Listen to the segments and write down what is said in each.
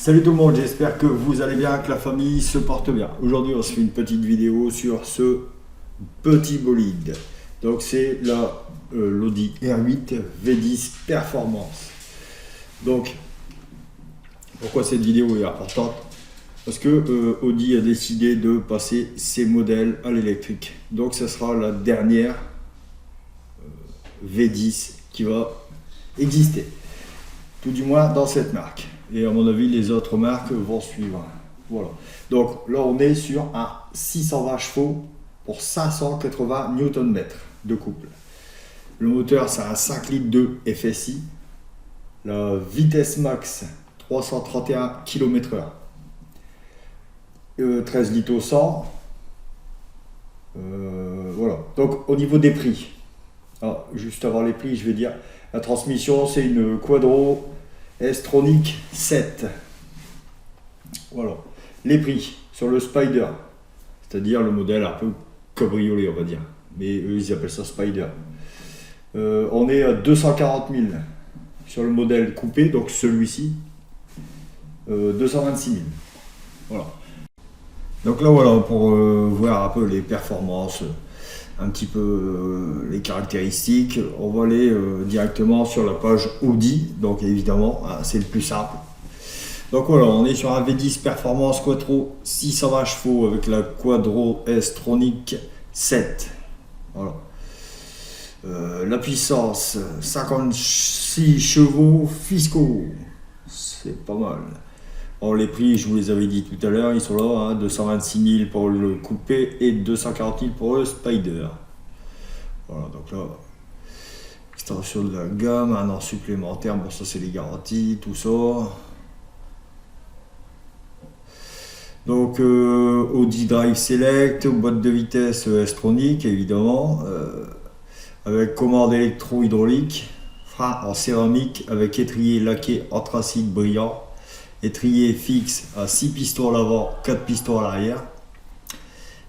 Salut tout le monde, j'espère que vous allez bien, que la famille se porte bien. Aujourd'hui, on se fait une petite vidéo sur ce petit bolide. Donc, c'est l'Audi R8 V10 Performance. Donc, pourquoi cette vidéo est importante? Parce que Audi a décidé de passer ses modèles à l'électrique. Donc, ce sera la dernière V10 qui va exister. Tout du moins dans cette marque. Et à mon avis, les autres marques vont suivre. Voilà. Donc là, on est sur un 620 chevaux pour 580 Nm de couple. Le moteur, c'est un 5 litres de FSI. La vitesse max, 331 km/h. 13 litres au 100. Voilà. Donc au niveau des prix. Alors, juste avant les prix, je vais dire, la transmission, c'est une Quadro S-Tronic 7. Voilà. Les prix sur le Spider, c'est-à-dire le modèle un peu cabriolet, on va dire. Mais eux, ils appellent ça Spider. On est à 240 000 sur le modèle coupé, donc celui-ci. 226 000. Voilà. Donc là, voilà, pour voir un peu les performances, un petit peu les caractéristiques, on va aller directement sur la page Audi. Donc évidemment, c'est le plus simple. Donc voilà, on est sur un V10 Performance Quattro 620 chevaux avec la Quadro S-Tronic 7. Voilà. La puissance, 56 chevaux fiscaux. C'est pas mal. Alors les prix, je vous les avais dit tout à l'heure, ils sont là, hein, 226 000 pour le coupé et 240 000 pour le Spider. Voilà, donc là, extension de la gamme, un an supplémentaire, bon ça c'est les garanties, tout ça. Donc Audi Drive Select, boîte de vitesse S-Tronic évidemment, avec commande électro-hydraulique, frein en céramique avec étrier laqué anthracite brillant, étrier fixe à 6 pistons à l'avant, 4 pistons à l'arrière,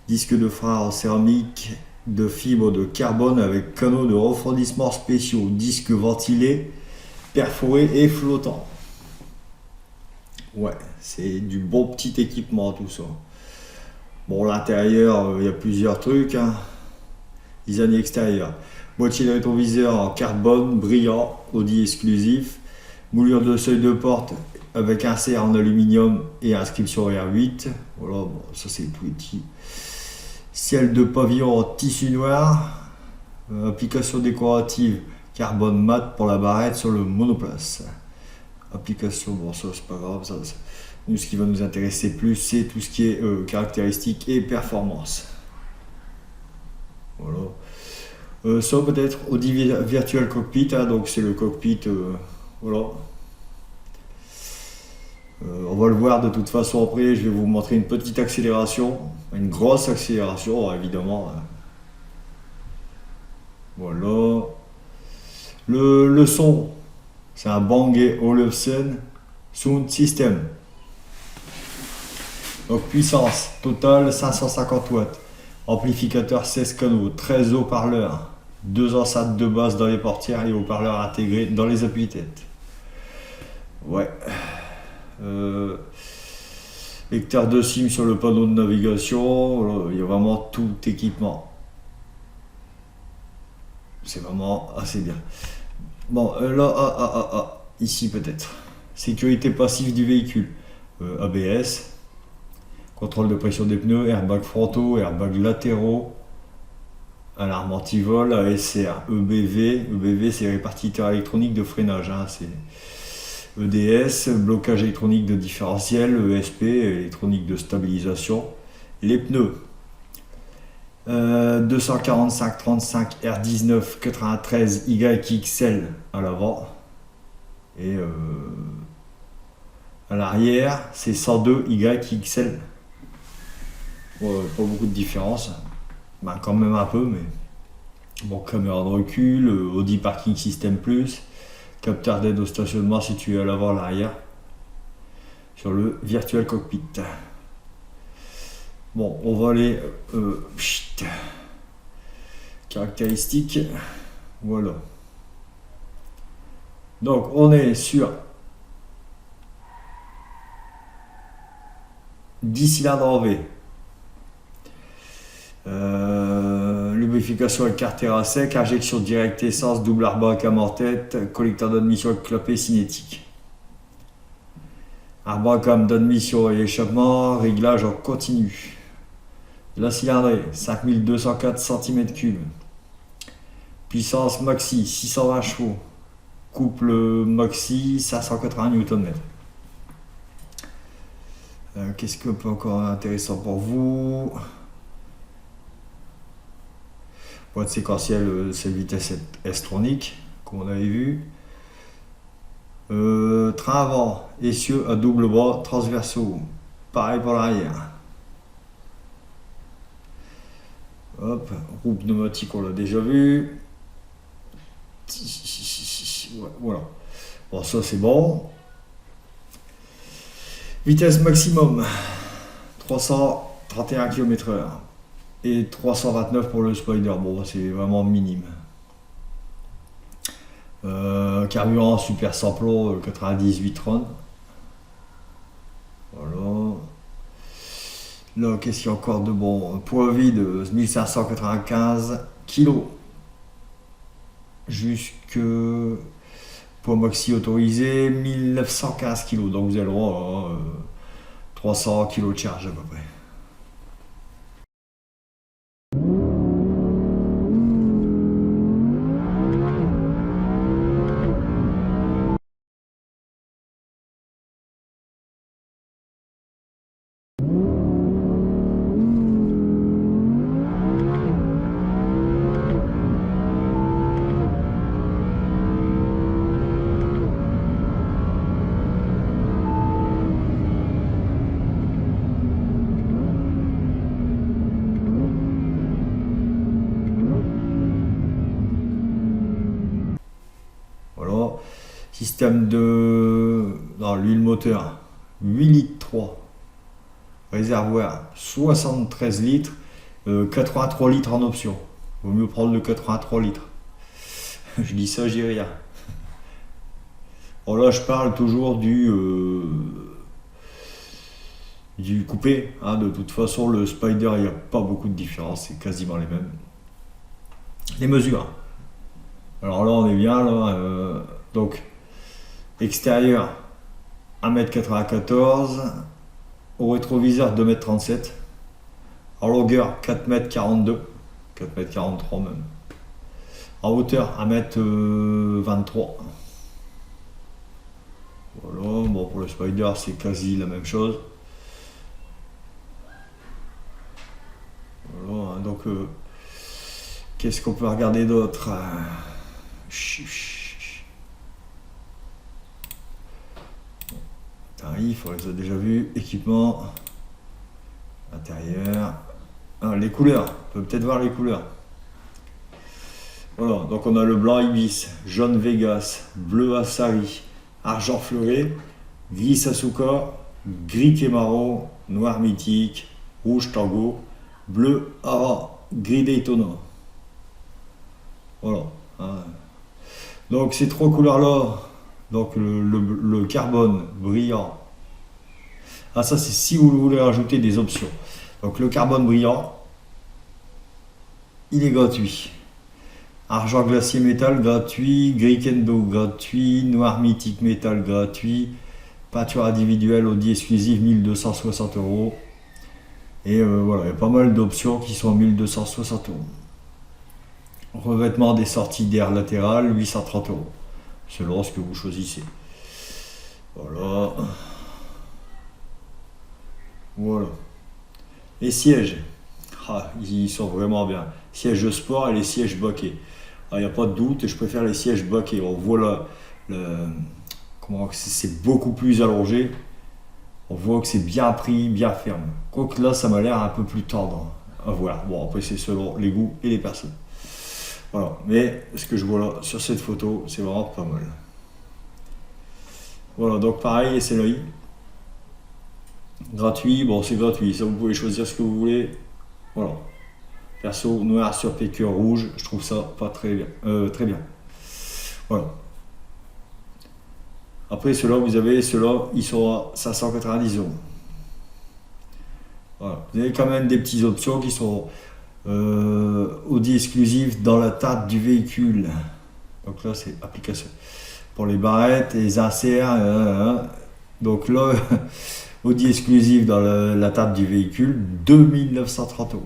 disque de frein en céramique de fibre de carbone avec canaux de refroidissement spéciaux, disque ventilé, perforé et flottant. Ouais, c'est du bon petit équipement tout ça. Bon, l'intérieur, il y a plusieurs trucs. Hein. Design extérieur. Boîtier de rétroviseur en carbone brillant, Audi exclusif. Moulure de seuil de porte avec insert en aluminium et inscription R8. Voilà, bon, ça c'est tout petit. Ciel de pavillon en tissu noir. Application décorative carbone mat pour la barrette sur le monoplace. Application, bon ça c'est pas grave. Ça, nous, ce qui va nous intéresser plus, c'est tout ce qui est caractéristiques et performance. Voilà. Ça peut-être Audi Virtual Cockpit, hein, donc c'est le cockpit. Voilà. On va le voir de toute façon après, je vais vous montrer une petite accélération, une grosse accélération évidemment. Voilà. Le son, c'est un Bang & Olufsen Sound System. Donc puissance totale 550 watts, amplificateur 16 canaux, 13 haut-parleurs, 2 enceintes de base dans les portières et haut-parleurs intégrés dans les appuis-têtes. Ouais. Lecteur de SIM sur le panneau de navigation, il y a vraiment tout équipement. C'est vraiment assez bien. Bon, là, ici peut-être. Sécurité passive du véhicule. ABS, contrôle de pression des pneus, airbags frontaux, airbags latéraux, alarme anti-vol, ASR, EBV. EBV, c'est répartiteur électronique de freinage. Hein, c'est EDS, blocage électronique de différentiel, ESP, électronique de stabilisation. Les pneus, 245 35 R19 93 YXL à l'avant et à l'arrière c'est 102 YXL. Pas beaucoup de différence, ben, quand même un peu, mais bon, caméra de recul, Audi Parking System Plus, capteur d'aide au stationnement situé à l'avant, à l'arrière, sur le Virtual Cockpit. Bon, on va aller caractéristiques. Voilà. Donc, on est sur 10 cylindres en V. Lubrification avec carter à sec, injection directe essence, double arbre à mort-tête, collecteur d'admission avec clapet cinétique. Arbre à cam d'admission et échappement, réglage en continu. La cylindrée, 5204 cm3. Puissance maxi, 620 chevaux. Couple maxi, 580 Nm. Qu'est-ce qu'on peut encore intéressant pour vous? Boîte séquentielle, c'est vitesse S-tronique, comme on avait vu. Train avant, essieux à double bras transversaux. Pareil pour l'arrière. Hop, roue pneumatique, on l'a déjà vu. Voilà. Bon, ça c'est bon. Vitesse maximum 331 km/h et 329 pour le Spider. Bon, c'est vraiment minime. Carburant super sans plomb 98-30. Voilà. Là, qu'est-ce qu'il y a encore de bon? Poids vide 1595 kg. Jusque poids maxi autorisé 1915 kg. Donc vous avez le droit à 300 kg de charge à peu près. Voilà. Système de dans l'huile moteur 8 litres 3. Réservoir 73 litres, 83 litres en option. Vaut mieux prendre le 83 litres. Je dis ça, je dis rien. Bon, là, je parle toujours du coupé. Hein. De toute façon, le Spider, il n'y a pas beaucoup de différence. C'est quasiment les mêmes. Les mesures. Alors là, on est bien. Là, donc, extérieur 1m94. Au rétroviseur 2m37. En longueur 4m42. 4m43 même. En hauteur 1m23. Voilà, bon pour le Spider c'est quasi la même chose. Voilà, hein, donc qu'est-ce qu'on peut regarder d'autre? Tarif, on les a déjà vus. Équipement. Intérieur. Ah, les couleurs, on peut peut-être voir les couleurs. Voilà, donc on a le blanc Ibis, jaune Vegas, bleu Assari, argent fleuré, gris Sasuka, gris Kemaro, noir mythique, rouge Tango, bleu Ara, gris Daytona. Voilà. Hein. Donc ces trois couleurs-là, donc le carbone brillant. Ah ça c'est si vous voulez rajouter des options. Donc le carbone brillant, il est gratuit. Argent glacier métal gratuit, gris kendo gratuit, noir mythique métal gratuit, peinture individuelle Audi exclusive 1260 €. Et voilà, il y a pas mal d'options qui sont à 1260 €. Revêtement des sorties d'air latérales 830 €, selon ce que vous choisissez. Voilà. Voilà. Les sièges, ils sont vraiment bien. Sièges de sport et les sièges baquets. Il n'y a pas de doute, je préfère les sièges baquets. On voit comment c'est beaucoup plus allongé. On voit que c'est bien pris, bien ferme. Quoique là, ça m'a l'air un peu plus tendre à voir. Bon, après, c'est selon les goûts et les personnes. Voilà. Mais ce que je vois là sur cette photo, c'est vraiment pas mal. Voilà, donc pareil, c'est l'œil. Gratuit, bon, c'est gratuit. Ça, vous pouvez choisir ce que vous voulez. Voilà. Perso, noir sur piqûre rouge, je trouve ça pas très bien. Très bien. Voilà. Après, ceux-là, vous avez, ceux-là, ils sont à 590 €. Voilà. Vous avez quand même des petites options qui sont Audi exclusives dans la table du véhicule. Donc là, c'est application pour les barrettes et les inserts. Donc là, Audi exclusive dans la table du véhicule, 2930 euros.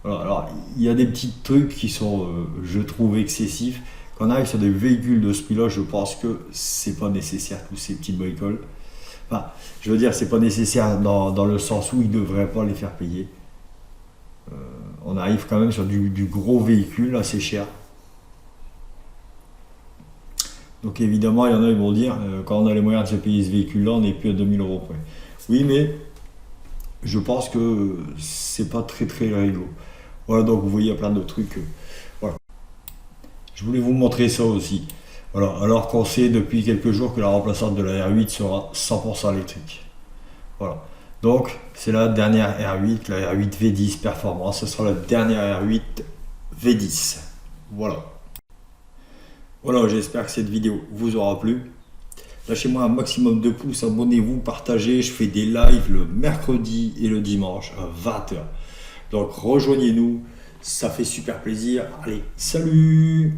Voilà, alors, il y a des petits trucs qui sont, je trouve, excessifs. Quand on arrive sur des véhicules de ce prix-là, je pense que c'est pas nécessaire, tous ces petites bricoles. Enfin, je veux dire, c'est pas nécessaire dans le sens où ils ne devraient pas les faire payer. On arrive quand même sur du gros véhicule, assez cher. Donc évidemment, il y en a qui vont dire, quand on a les moyens de se payer ce véhicule-là, on n'est plus à 2000 euros près. Oui, mais je pense que c'est pas très très rigolo. Voilà, donc vous voyez, il y a plein de trucs. Voilà. Je voulais vous montrer ça aussi. Voilà, alors qu'on sait depuis quelques jours que la remplaçante de la R8 sera 100% électrique. Voilà. Donc, c'est la dernière R8, la R8 V10 Performance. Ce sera la dernière R8 V10. Voilà. Voilà, j'espère que cette vidéo vous aura plu. Lâchez-moi un maximum de pouces, abonnez-vous, partagez. Je fais des lives le mercredi et le dimanche à 20h. Donc rejoignez-nous, ça fait super plaisir. Allez, salut!